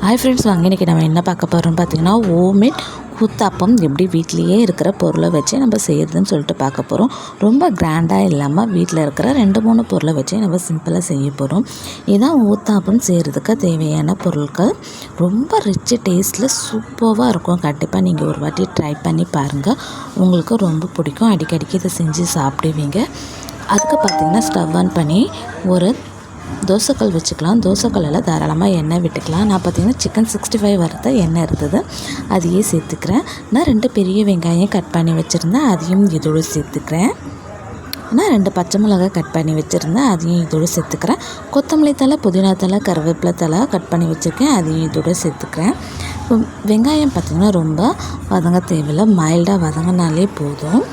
Hi friends, வாங்க இன்றைக்கி நம்ம என்ன பார்க்க போகிறோம்னு பார்த்தீங்கன்னா, ஹோம்மேட் ஊத்தாப்பம் எப்படி வீட்டிலையே இருக்கிற பொருளை வச்சு நம்ம செய்கிறதுன்னு சொல்லிட்டு பார்க்க போகிறோம். ரொம்ப கிராண்டாக இல்லாமல் வீட்டில் இருக்கிற 2-3 பொருளை வச்சு நம்ம சிம்பிளாக செய்ய போகிறோம். இதுதான் ஊத்தாப்பம் செய்கிறதுக்கு தேவையான பொருட்கள். ரொம்ப ரிச்சு டேஸ்ட்டில் சூப்பராக இருக்கும். கண்டிப்பாக நீங்கள் ஒரு வாட்டி ட்ரை பண்ணி பாருங்கள், உங்களுக்கு ரொம்ப பிடிக்கும். அடிக்கடிக்கு இதை செஞ்சு சாப்பிடுவீங்க. அதுக்கு பார்த்திங்கன்னா, ஸ்டவ் ஆன் பண்ணி ஒரு தோசைக்கல் வச்சுக்கலாம். தோசைக்கல்லில் தாராளமாக எண்ணெய் விட்டுக்கலாம். நான் பார்த்திங்கன்னா சிக்கன் 65 வறுத்த எண்ணெய் இருந்தது, அதையே சேர்த்துக்கிறேன். நான் 2 பெரிய வெங்காயம் கட் பண்ணி வச்சுருந்தேன், அதையும் இதோடு சேர்த்துக்கிறேன். நான் 2 பச்சை மிளகாய் கட் பண்ணி வச்சுருந்தேன், அதையும் இதோடு சேர்த்துக்கிறேன். கொத்தமல்லி தழை, புதினா தழை, கருவேப்பிலை தழை கட் பண்ணி வச்சுருக்கேன், அதையும் இதோடு சேர்த்துக்கிறேன். வெங்காயம் பார்த்திங்கன்னா ரொம்ப வதங்க தேவையில்லை, மைல்டாக வதங்கினாலே போதும்.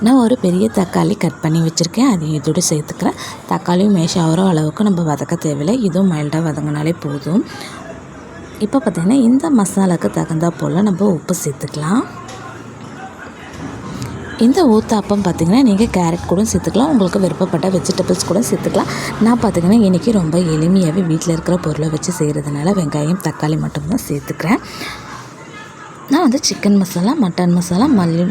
நான் ஒரு பெரிய தக்காளி கட் பண்ணி வச்சுருக்கேன், அதையும் இதோடு சேர்த்துக்கிறேன். தக்காளியும் மேஷ் ஆகிற அளவுக்கு நம்ம வதக்க தேவையில்லை, இதுவும் மைல்டாக வதங்கினாலே போதும். இப்போ பார்த்திங்கன்னா இந்த மசாலாவுக்கு தகுந்தா போல் நம்ம உப்பு சேர்த்துக்கலாம். இந்த ஊத்தாப்பம் பார்த்திங்கன்னா நீங்கள் கேரட் கூட சேர்த்துக்கலாம், உங்களுக்கு விருப்பப்பட்ட வெஜிடபிள்ஸ் கூட சேர்த்துக்கலாம். நான் பார்த்திங்கன்னா இன்றைக்கி ரொம்ப எளிமையாகவே வீட்டில் இருக்கிற பொருளை வச்சு செய்கிறதுனால வெங்காயம் தக்காளி மட்டும்தான் சேர்த்துக்கிறேன். நான் சிக்கன் மசாலா, மட்டன் மசாலா, மல்லி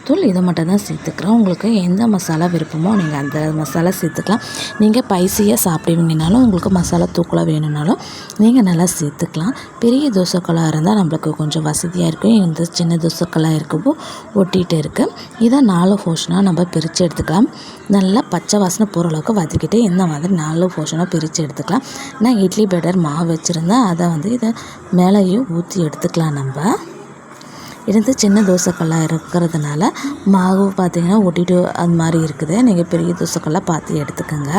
தூள் இதை மட்டும் தான் சேர்த்துக்கிறேன். உங்களுக்கு எந்த மசாலா விருப்பமோ நீங்கள் அந்த மசாலா சேர்த்துக்கலாம். நீங்கள் ஸ்பைசியாக சாப்பிடுவீங்கனாலும், உங்களுக்கு மசாலா தூக்கலாக வேணும்னாலும் நீங்கள் நல்லா சேர்த்துக்கலாம். பெரிய தோசைக்கல்லாக இருந்தால் நம்மளுக்கு கொஞ்சம் வசதியாக இருக்கும். இந்த சின்ன தோசைக்கல்லாக இருக்கவும் ஒட்டிகிட்டு இருக்குது. இதை 4 போர்ஷனாக நம்ம பிரித்து எடுத்துக்கலாம். நல்லா பச்சை வாசனை போகிற அளவுக்கு வதக்கிட்டு இந்த மாதிரி 4 போர்ஷனாக பிரித்து எடுத்துக்கலாம். நான் இட்லி பேட்டர் மாவு வச்சுருந்தேன், அதை இதை மேலேயும் ஊற்றி எடுத்துக்கலாம். நம்ம இது சின்ன தோசைக்கல்லாக இருக்கிறதுனால மாவு பார்த்திங்கன்னா ஒட்டிட்டு அது மாதிரி இருக்குது. நீங்கள் பெரிய தோசைக்கல்லாக பார்த்து எடுத்துக்கோங்க.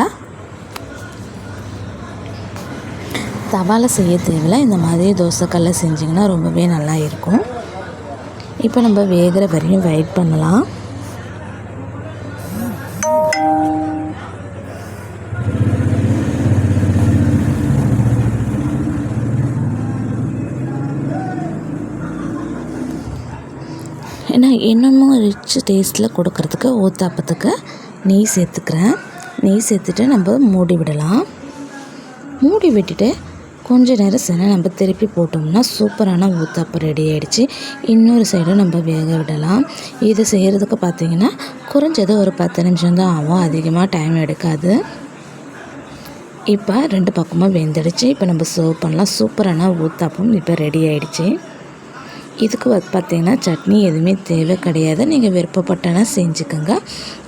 தவாவில் செய்ய தேவையில்லை, இந்த மாதிரி தோசைக்கல்லை செஞ்சிங்கன்னா ரொம்பவே நல்லா இருக்கும். இப்போ நம்ம வேகிற வரையும் வெயிட் பண்ணலாம். நான் இன்னமும் ரிச் டேஸ்ட்டில் கொடுக்கறதுக்கு ஊத்தாப்பத்துக்கு நெய் சேர்த்துக்கிறேன். நெய் சேர்த்துட்டு நம்ம மூடி விடலாம். மூடி விட்டுட்டு கொஞ்சம் நேரம் சரி நம்ம திருப்பி போட்டோம்னா சூப்பரான ஊத்தாப்பம் ரெடி ஆகிடுச்சு. இன்னொரு சைடும் நம்ம வேக விடலாம். இது செய்கிறதுக்கு பார்த்திங்கன்னா குறைஞ்சது ஒரு 10 நிமிஷம் தான் ஆகும், அதிகமாக டைம் எடுக்காது. இப்போ 2 பக்கமாக வெந்துடுச்சு. இப்போ நம்ம சர்வ் பண்ணலாம். சூப்பரான ஊத்தாப்பம் இப்போ ரெடி ஆகிடுச்சு. இதுக்கு பார்த்திங்கன்னா சட்னி எதுவுமே தேவை கிடையாது, நீங்கள் விருப்பப்பட்டனா செஞ்சுக்கோங்க.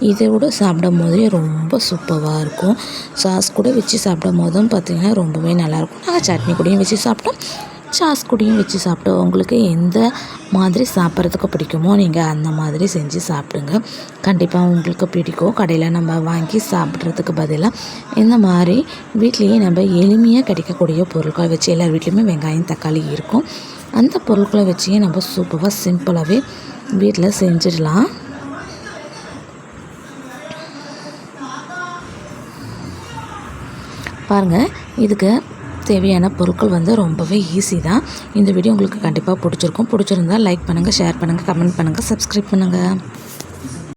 இதோட சாப்பிடும் போதே ரொம்ப சூப்பராக இருக்கும். சாஸ் கூட வச்சு சாப்பிடும் போதும் பார்த்திங்கன்னா ரொம்பவே நல்லாயிருக்கும். நாங்கள் சட்னி கூடயும் வச்சு சாப்பிட்டோம், சாஸ் கூடயும் வச்சு சாப்பிட்டோம். உங்களுக்கு எந்த மாதிரி சாப்பிட்றதுக்கு பிடிக்குமோ நீங்கள் அந்த மாதிரி செஞ்சு சாப்பிடுங்க, கண்டிப்பாக உங்களுக்கு பிடிக்கும். கடையில் நம்ம வாங்கி சாப்பிட்றதுக்கு பதிலாக இந்த மாதிரி வீட்லேயே நம்ம எளிமையாக கிடைக்கக்கூடிய பொருட்களை வச்சு, எல்லார் வீட்லேயுமே வெங்காயம் தக்காளி இருக்கும், அந்த பொருட்களை வச்சே நம்ம சூப்பராக சிம்பிளாகவே வீட்டில் செஞ்சிடலாம். பாருங்கள், இதுக்கு தேவையான பொருட்கள் ரொம்பவே ஈஸி தான். இந்த வீடியோ உங்களுக்கு கண்டிப்பாக பிடிச்சிருக்கும். பிடிச்சிருந்தால் லைக் பண்ணுங்கள், ஷேர் பண்ணுங்கள், கமெண்ட் பண்ணுங்கள், சப்ஸ்கிரைப் பண்ணுங்கள்.